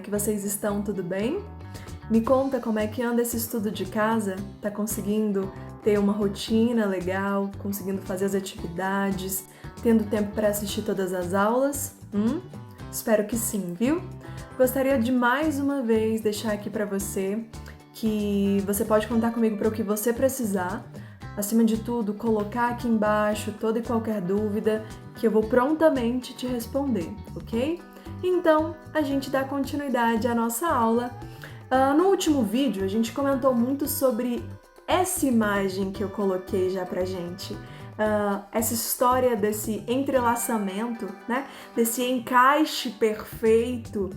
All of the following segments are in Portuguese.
que vocês estão? Tudo bem? Me conta como é que anda esse estudo de casa? Tá conseguindo ter uma rotina legal, conseguindo fazer as atividades, tendo tempo para assistir todas as aulas? Espero que sim, viu? Gostaria de mais uma vez deixar aqui para você que você pode contar comigo para o que você precisar. Acima de tudo, colocar aqui embaixo toda e qualquer dúvida que eu vou prontamente te responder, ok? Então, a gente dá continuidade à nossa aula. No último vídeo, a gente comentou muito sobre essa imagem que eu coloquei já pra gente. Essa história desse entrelaçamento, né? Desse encaixe perfeito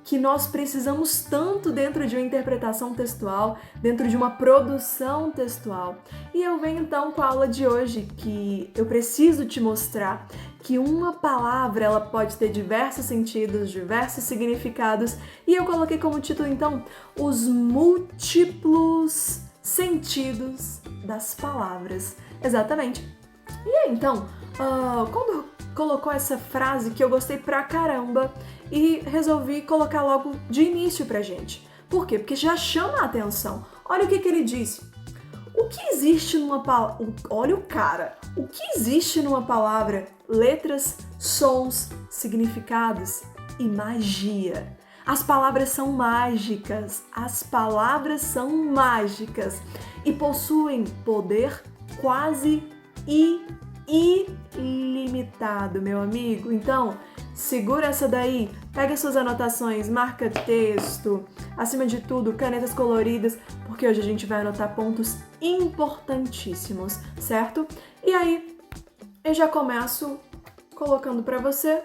que nós precisamos tanto dentro de uma interpretação textual, dentro de uma produção textual. E eu venho então com a aula de hoje que eu preciso te mostrar que uma palavra ela pode ter diversos sentidos, diversos significados, e eu coloquei como título então os múltiplos sentidos das palavras. Exatamente. E aí então, quando colocou essa frase que eu gostei pra caramba e resolvi colocar logo de início pra gente. Por quê? Porque já chama a atenção. Olha o que ele disse. O que existe numa palavra... Olha o cara. O que existe numa palavra? Letras, sons, significados e magia. As palavras são mágicas. As palavras são mágicas e possuem poder quase ilimitado, meu amigo. Então, segura essa daí, pega suas anotações, marca texto, acima de tudo, canetas coloridas, porque hoje a gente vai anotar pontos importantíssimos, certo? E aí, eu já começo colocando para você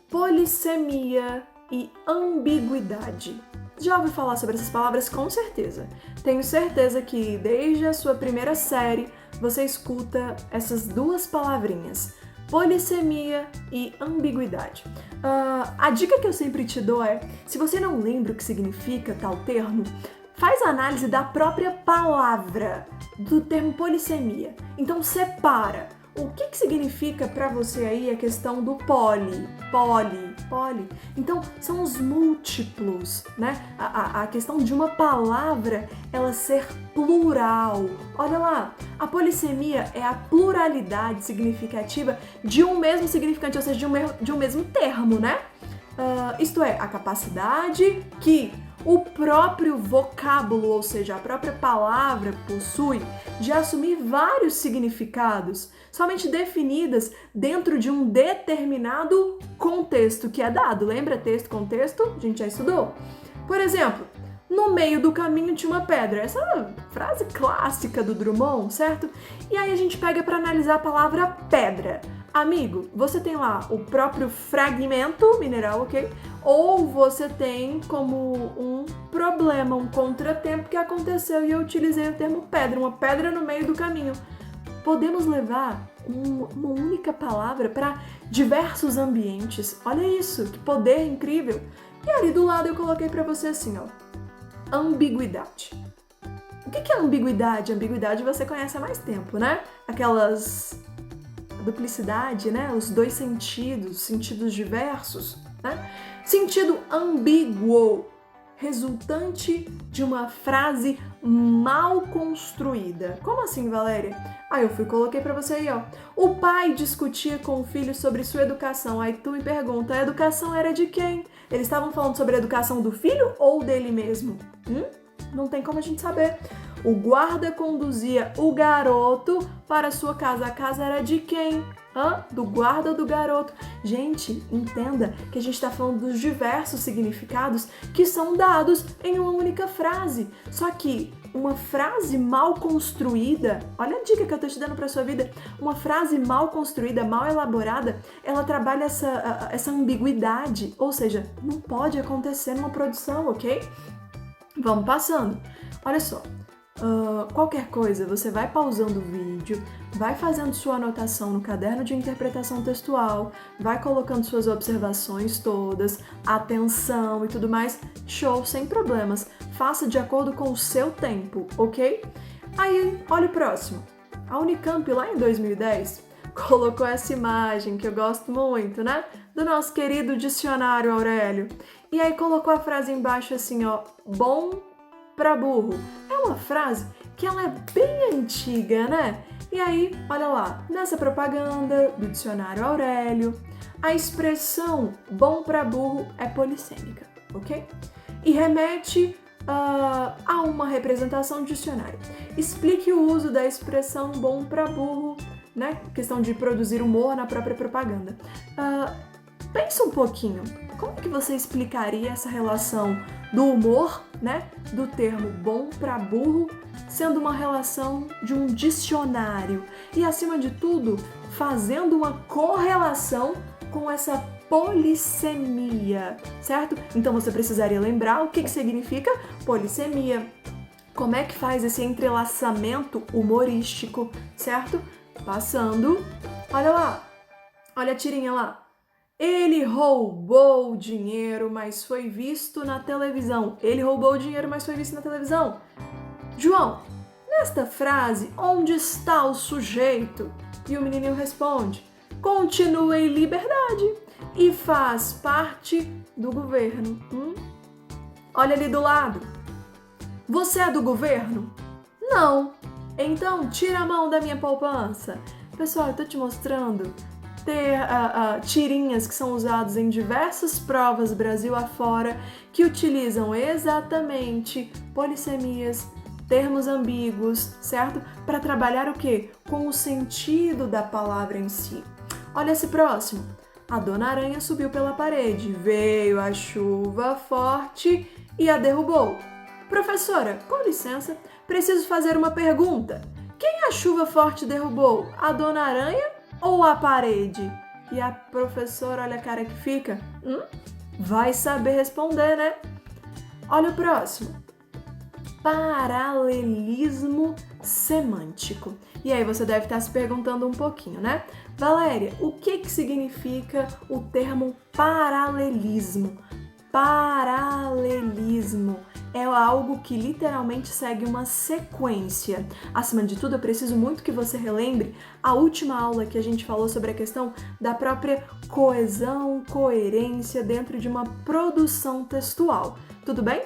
polissemia e ambiguidade. Já ouviu falar sobre essas palavras? Com certeza. Tenho certeza que desde a sua primeira série você escuta essas duas palavrinhas, polissemia e ambiguidade. A dica que eu sempre te dou é, se você não lembra o que significa tal termo, faz a análise da própria palavra, do termo polissemia. Então separa. O que significa para você aí a questão do poli? Então, são os múltiplos, né? A questão de uma palavra, ela ser plural. Olha lá, a polissemia é a pluralidade significativa de um mesmo significante, ou seja, de um mesmo termo, né? Isto é, a capacidade que o próprio vocábulo, ou seja, a própria palavra possui de assumir vários significados, somente definidas dentro de um determinado contexto que é dado. Lembra texto, contexto? A gente já estudou. Por exemplo, no meio do caminho tinha uma pedra. Essa é uma frase clássica do Drummond, certo? E aí a gente pega para analisar a palavra pedra. Amigo, você tem lá o próprio fragmento mineral, ok? Ou você tem como um problema, um contratempo que aconteceu e eu utilizei o termo pedra, uma pedra no meio do caminho. Podemos levar uma única palavra para diversos ambientes. Olha isso, que poder incrível! E ali do lado eu coloquei para você assim, ó, ambiguidade. O que é ambiguidade? Ambiguidade você conhece há mais tempo, né? Aquelas duplicidade, né? Os dois sentidos diversos, né? Sentido ambíguo, resultante de uma frase mal construída. Como assim, Valéria? Eu coloquei pra você aí, ó. O pai discutia com o filho sobre sua educação. Aí tu me pergunta, a educação era de quem? Eles estavam falando sobre a educação do filho ou dele mesmo? Não tem como a gente saber. O guarda conduzia o garoto para sua casa. A casa era de quem? Do guarda ou do garoto? Gente, entenda que a gente está falando dos diversos significados que são dados em uma única frase. Só que uma frase mal construída, olha a dica que eu estou te dando para sua vida, uma frase mal construída, mal elaborada, ela trabalha essa ambiguidade, ou seja, não pode acontecer numa produção, ok? Vamos passando. Olha só. Qualquer coisa, você vai pausando o vídeo, vai fazendo sua anotação no caderno de interpretação textual, vai colocando suas observações todas, atenção e tudo mais. Show, sem problemas. Faça de acordo com o seu tempo, ok? Aí, olha o próximo. A Unicamp, lá em 2010, colocou essa imagem que eu gosto muito, né? Do nosso querido dicionário Aurélio. E aí colocou a frase embaixo assim, ó, bom pra burro. É uma frase que ela é bem antiga, né? E aí, olha lá, nessa propaganda do dicionário Aurélio, a expressão bom pra burro é polissêmica, ok? E remete a uma representação de dicionário. Explique o uso da expressão bom pra burro, né? Questão de produzir humor na própria propaganda. Pensa um pouquinho, como que você explicaria essa relação do humor, né? Do termo bom pra burro, sendo uma relação de um dicionário e, acima de tudo, fazendo uma correlação com essa polissemia, certo? Então você precisaria lembrar o que significa polissemia, como é que faz esse entrelaçamento humorístico, certo? Passando, olha lá, olha a tirinha lá. Ele roubou o dinheiro, mas foi visto na televisão. Ele roubou o dinheiro, mas foi visto na televisão. João, nesta frase, onde está o sujeito? E o menininho responde, continua em liberdade e faz parte do governo. Olha ali do lado. Você é do governo? Não. Então, tira a mão da minha poupança. Pessoal, eu tô te mostrando ter tirinhas que são usadas em diversas provas Brasil afora que utilizam exatamente polissemias, termos ambíguos, certo? Para trabalhar o quê? Com o sentido da palavra em si. Olha esse próximo. A Dona Aranha subiu pela parede, veio a chuva forte e a derrubou. Professora, com licença, preciso fazer uma pergunta. Quem a chuva forte derrubou? A Dona Aranha ou a parede? E a professora, olha a cara que fica. Vai saber responder, né? Olha o próximo. Paralelismo semântico. E aí você deve estar se perguntando um pouquinho, né? Valéria, o que significa o termo paralelismo? Paralelismo é algo que literalmente segue uma sequência. Acima de tudo, eu preciso muito que você relembre a última aula que a gente falou sobre a questão da própria coesão, coerência dentro de uma produção textual. Tudo bem?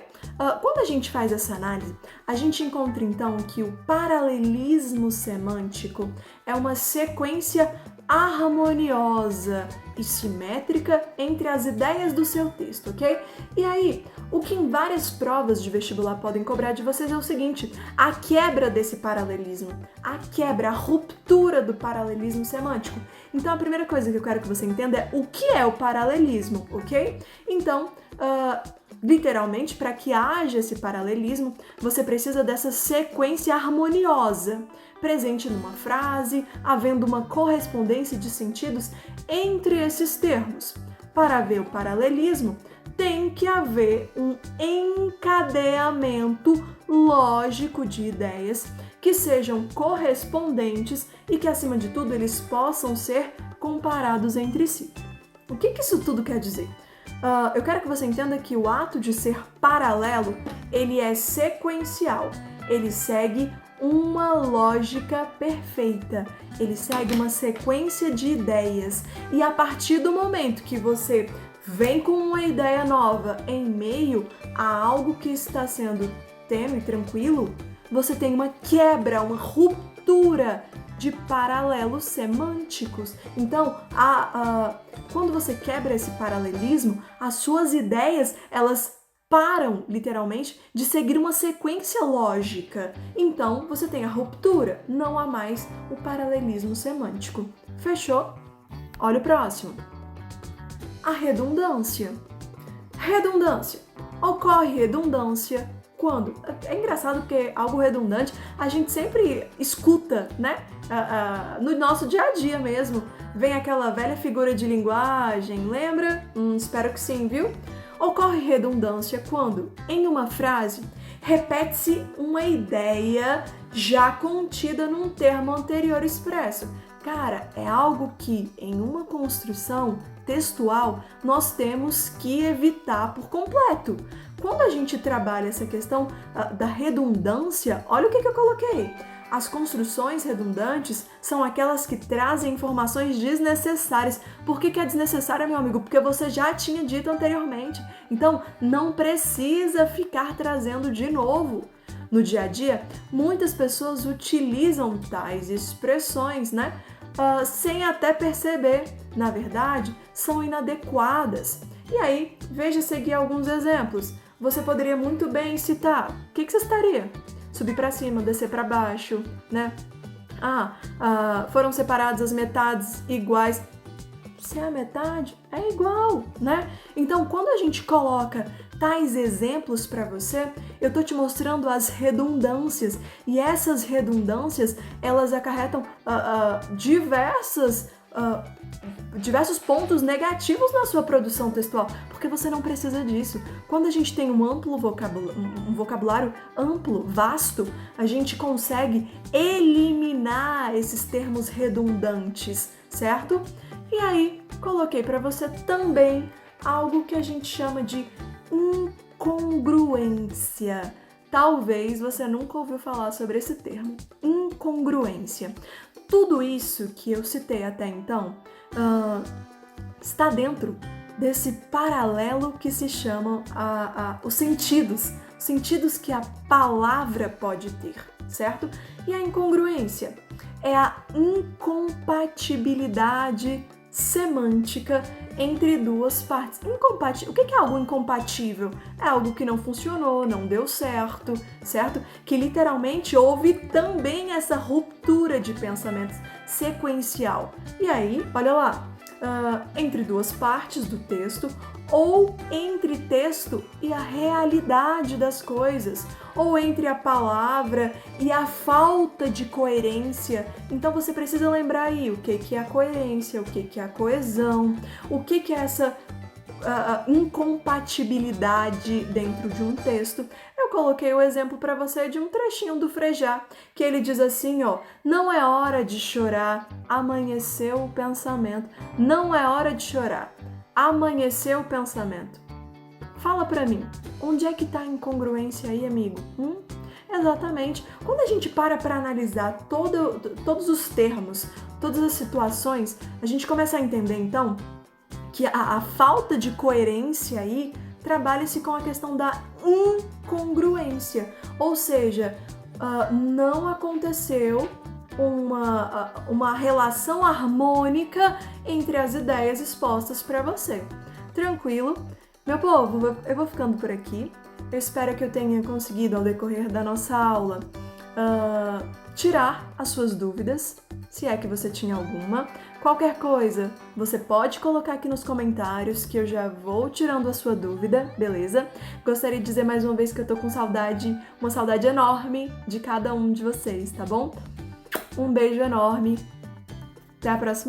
Quando a gente faz essa análise, a gente encontra então que o paralelismo semântico é uma sequência harmoniosa e simétrica entre as ideias do seu texto, ok? E aí, o que em várias provas de vestibular podem cobrar de vocês é o seguinte, a quebra desse paralelismo, a quebra, a ruptura do paralelismo semântico. Então, a primeira coisa que eu quero que você entenda é o que é o paralelismo, ok? Então, literalmente, para que haja esse paralelismo, você precisa dessa sequência harmoniosa, presente numa frase, havendo uma correspondência de sentidos entre esses termos. Para haver o paralelismo, tem que haver um encadeamento lógico de ideias que sejam correspondentes e que, acima de tudo, eles possam ser comparados entre si. O que isso tudo quer dizer? Eu quero que você entenda que o ato de ser paralelo, ele é sequencial, ele segue uma lógica perfeita, ele segue uma sequência de ideias e a partir do momento que você vem com uma ideia nova em meio a algo que está sendo tênue e tranquilo, você tem uma quebra, uma ruptura de paralelos semânticos. Então, quando você quebra esse paralelismo, as suas ideias, elas param, literalmente, de seguir uma sequência lógica. Então, você tem a ruptura, não há mais o paralelismo semântico. Fechou? Olha o próximo. A redundância. Redundância. Ocorre redundância quando? É engraçado porque algo redundante a gente sempre escuta, né? No nosso dia a dia mesmo. Vem aquela velha figura de linguagem, lembra? Espero que sim, viu? Ocorre redundância quando, em uma frase, repete-se uma ideia já contida num termo anterior expresso. Cara, é algo que, em uma construção textual, nós temos que evitar por completo. Quando a gente trabalha essa questão da redundância, olha o que eu coloquei. As construções redundantes são aquelas que trazem informações desnecessárias. Por que é desnecessária, meu amigo? Porque você já tinha dito anteriormente. Então, não precisa ficar trazendo de novo. No dia a dia, muitas pessoas utilizam tais expressões, né? Sem até perceber. Na verdade, são inadequadas. E aí, veja seguir alguns exemplos. Você poderia muito bem citar. O que você estaria? Subir para cima, descer para baixo, né? Foram separadas as metades iguais. Se é a metade, é igual, né? Então, quando a gente coloca tais exemplos para você, eu tô te mostrando as redundâncias. E essas redundâncias, elas acarretam diversos pontos negativos na sua produção textual, porque você não precisa disso. Quando a gente tem um vocabulário amplo, vasto, a gente consegue eliminar esses termos redundantes, certo? E aí, coloquei para você também algo que a gente chama de incongruência. Talvez você nunca ouviu falar sobre esse termo, incongruência. Tudo isso que eu citei até então está dentro desse paralelo que se chama os sentidos que a palavra pode ter, certo? E a incongruência é a incompatibilidade semântica entre duas partes. O que é algo incompatível? É algo que não funcionou, não deu certo, certo? Que literalmente houve também essa ruptura de pensamentos sequencial. E aí, olha lá, entre duas partes do texto, ou entre texto e a realidade das coisas, ou entre a palavra e a falta de coerência. Então você precisa lembrar aí o que é a coerência, o que é a coesão, o que é essa incompatibilidade dentro de um texto. Eu coloquei o exemplo para você de um trechinho do Frejá, que ele diz assim, ó: não é hora de chorar, amanheceu o pensamento. Não é hora de chorar, amanheceu o pensamento. Fala pra mim, onde é que tá a incongruência aí, amigo? Exatamente. Quando a gente para analisar todos os termos, todas as situações, a gente começa a entender, então, que a falta de coerência aí trabalha-se com a questão da incongruência. Ou seja, não aconteceu uma relação harmônica entre as ideias expostas para você. Tranquilo? Meu povo, eu vou ficando por aqui. Eu espero que eu tenha conseguido, ao decorrer da nossa aula, tirar as suas dúvidas, se é que você tinha alguma. Qualquer coisa, você pode colocar aqui nos comentários que eu já vou tirando a sua dúvida, beleza? Gostaria de dizer mais uma vez que eu tô com saudade, uma saudade enorme de cada um de vocês, tá bom? Um beijo enorme. Até a próxima.